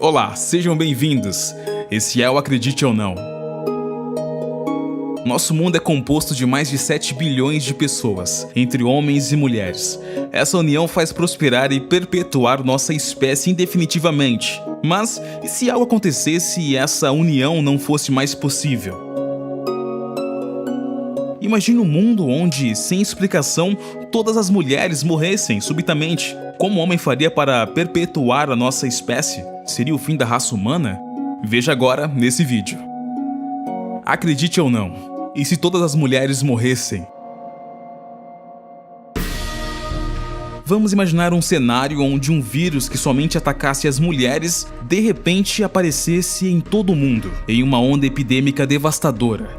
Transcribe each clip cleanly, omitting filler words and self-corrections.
Olá, sejam bem-vindos. Esse é o Acredite ou Não. Nosso mundo é composto de mais de 7 bilhões de pessoas, entre homens e mulheres. Essa união faz prosperar e perpetuar nossa espécie indefinitivamente. Mas e se algo acontecesse e essa união não fosse mais possível? Imagine um mundo onde, sem explicação, todas as mulheres morressem subitamente. Como o homem faria para perpetuar a nossa espécie? Seria o fim da raça humana? Veja agora nesse vídeo. Acredite ou não, e se todas as mulheres morressem? Vamos imaginar um cenário onde um vírus que somente atacasse as mulheres de repente aparecesse em todo o mundo, em uma onda epidêmica devastadora.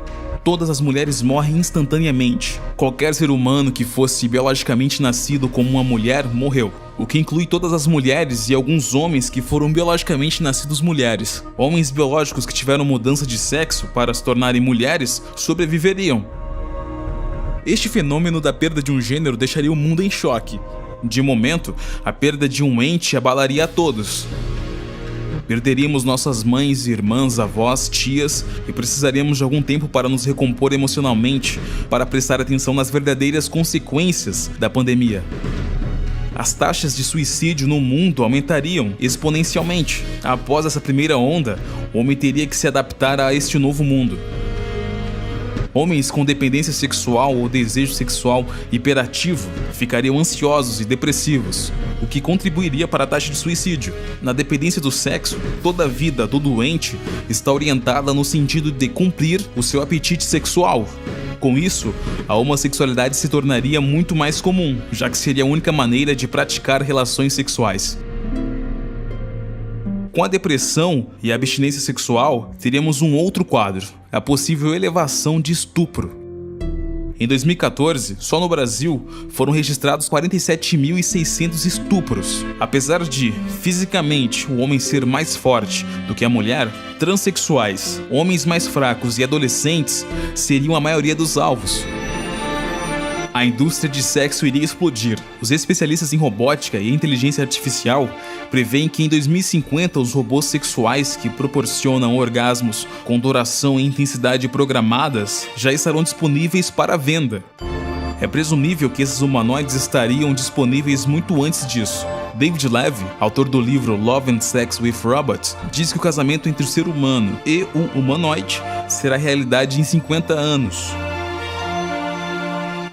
Todas as mulheres morrem instantaneamente. Qualquer ser humano que fosse biologicamente nascido como uma mulher morreu, o que inclui todas as mulheres e alguns homens que foram biologicamente nascidos mulheres. Homens biológicos que tiveram mudança de sexo para se tornarem mulheres sobreviveriam. Este fenômeno da perda de um gênero deixaria o mundo em choque. De momento, a perda de um ente abalaria a todos. Perderíamos nossas mães, irmãs, avós, tias e precisaríamos de algum tempo para nos recompor emocionalmente, para prestar atenção nas verdadeiras consequências da pandemia. As taxas de suicídio no mundo aumentariam exponencialmente. Após essa primeira onda, o homem teria que se adaptar a este novo mundo. Homens com dependência sexual ou desejo sexual hiperativo ficariam ansiosos e depressivos, o que contribuiria para a taxa de suicídio. Na dependência do sexo, toda vida do doente está orientada no sentido de cumprir o seu apetite sexual. Com isso, a homossexualidade se tornaria muito mais comum, já que seria a única maneira de praticar relações sexuais. Com a depressão e a abstinência sexual, teríamos um outro quadro, a possível elevação de estupro. Em 2014, só no Brasil, foram registrados 47.600 estupros. Apesar de, fisicamente, o homem ser mais forte do que a mulher, transexuais, homens mais fracos e adolescentes seriam a maioria dos alvos. A indústria de sexo iria explodir. Os especialistas em robótica e inteligência artificial preveem que em 2050 os robôs sexuais que proporcionam orgasmos com duração e intensidade programadas já estarão disponíveis para venda. É presumível que esses humanoides estariam disponíveis muito antes disso. David Levy, autor do livro Love and Sex with Robots, diz que o casamento entre o ser humano e o humanoide será realidade em 50 anos.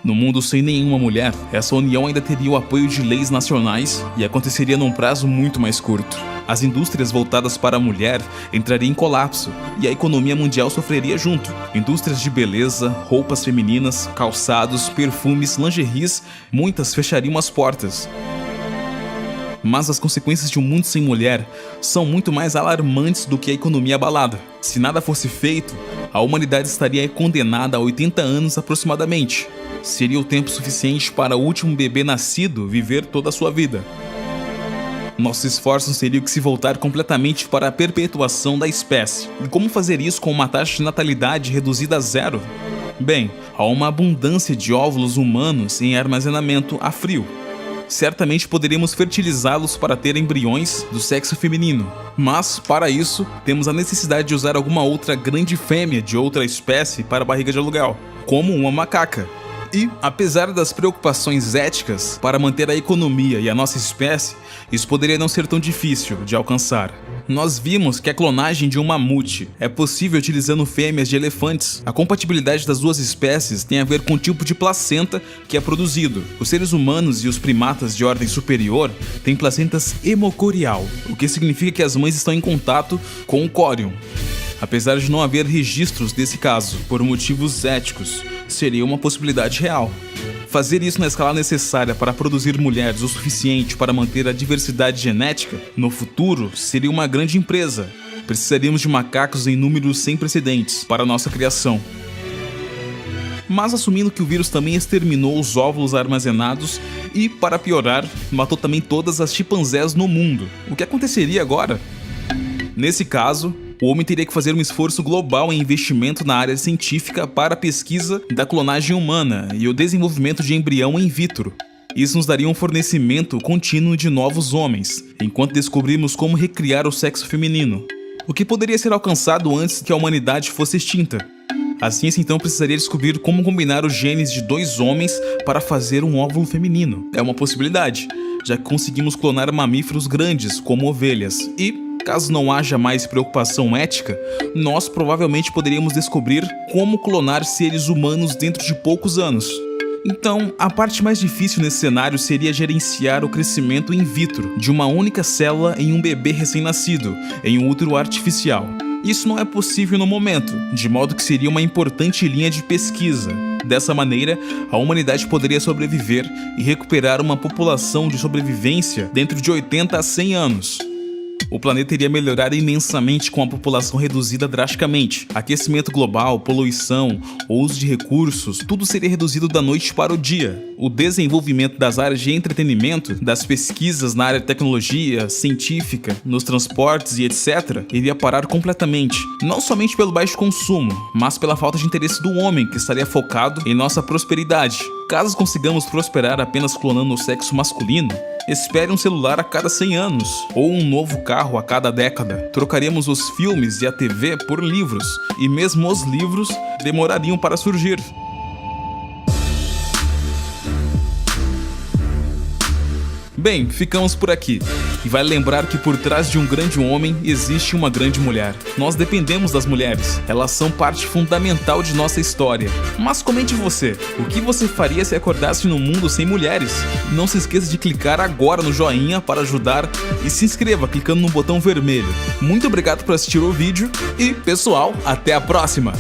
No mundo sem nenhuma mulher, essa união ainda teria o apoio de leis nacionais e aconteceria num prazo muito mais curto. As indústrias voltadas para a mulher entrariam em colapso e a economia mundial sofreria junto. Indústrias de beleza, roupas femininas, calçados, perfumes, lingeries, muitas fechariam as portas. Mas as consequências de um mundo sem mulher são muito mais alarmantes do que a economia abalada. Se nada fosse feito, a humanidade estaria condenada a 80 anos aproximadamente. Seria o tempo suficiente para o último bebê nascido viver toda a sua vida. Nossos esforços teriam que se voltar completamente para a perpetuação da espécie. E como fazer isso com uma taxa de natalidade reduzida a zero? Bem, há uma abundância de óvulos humanos em armazenamento a frio. Certamente poderíamos fertilizá-los para ter embriões do sexo feminino. Mas, para isso, temos a necessidade de usar alguma outra grande fêmea de outra espécie para a barriga de aluguel, como uma macaca. E, apesar das preocupações éticas para manter a economia e a nossa espécie, isso poderia não ser tão difícil de alcançar. Nós vimos que a clonagem de um mamute é possível utilizando fêmeas de elefantes. A compatibilidade das duas espécies tem a ver com o tipo de placenta que é produzido. Os seres humanos e os primatas de ordem superior têm placentas hemocorial, o que significa que as mães estão em contato com o córion. Apesar de não haver registros desse caso, por motivos éticos, seria uma possibilidade real. Fazer isso na escala necessária para produzir mulheres o suficiente para manter a diversidade genética, no futuro, seria uma grande empresa. Precisaríamos de macacos em números sem precedentes para nossa criação. Mas assumindo que o vírus também exterminou os óvulos armazenados e, para piorar, matou também todas as chimpanzés no mundo, o que aconteceria agora? Nesse caso, o homem teria que fazer um esforço global em investimento na área científica para a pesquisa da clonagem humana e o desenvolvimento de embrião in vitro. Isso nos daria um fornecimento contínuo de novos homens, enquanto descobrimos como recriar o sexo feminino, o que poderia ser alcançado antes que a humanidade fosse extinta. A ciência então precisaria descobrir como combinar os genes de 2 homens para fazer um óvulo feminino. É uma possibilidade, já que conseguimos clonar mamíferos grandes, como ovelhas, e, caso não haja mais preocupação ética, nós provavelmente poderíamos descobrir como clonar seres humanos dentro de poucos anos. Então, a parte mais difícil nesse cenário seria gerenciar o crescimento in vitro de uma única célula em um bebê recém-nascido, em um útero artificial. Isso não é possível no momento, de modo que seria uma importante linha de pesquisa. Dessa maneira, a humanidade poderia sobreviver e recuperar uma população de sobrevivência dentro de 80 a 100 anos. O planeta iria melhorar imensamente com a população reduzida drasticamente. Aquecimento global, poluição, uso de recursos, tudo seria reduzido da noite para o dia. O desenvolvimento das áreas de entretenimento, das pesquisas na área de tecnologia, científica, nos transportes e etc., iria parar completamente. Não somente pelo baixo consumo, mas pela falta de interesse do homem, que estaria focado em nossa prosperidade. Caso consigamos prosperar apenas clonando o sexo masculino, espere um celular a cada 100 anos, ou um novo carro a cada década. Trocaríamos os filmes e a TV por livros, e mesmo os livros demorariam para surgir. Bem, ficamos por aqui. E vale lembrar que por trás de um grande homem existe uma grande mulher. Nós dependemos das mulheres, elas são parte fundamental de nossa história. Mas comente você, o que você faria se acordasse num mundo sem mulheres? Não se esqueça de clicar agora no joinha para ajudar e se inscreva clicando no botão vermelho. Muito obrigado por assistir o vídeo e, pessoal, até a próxima!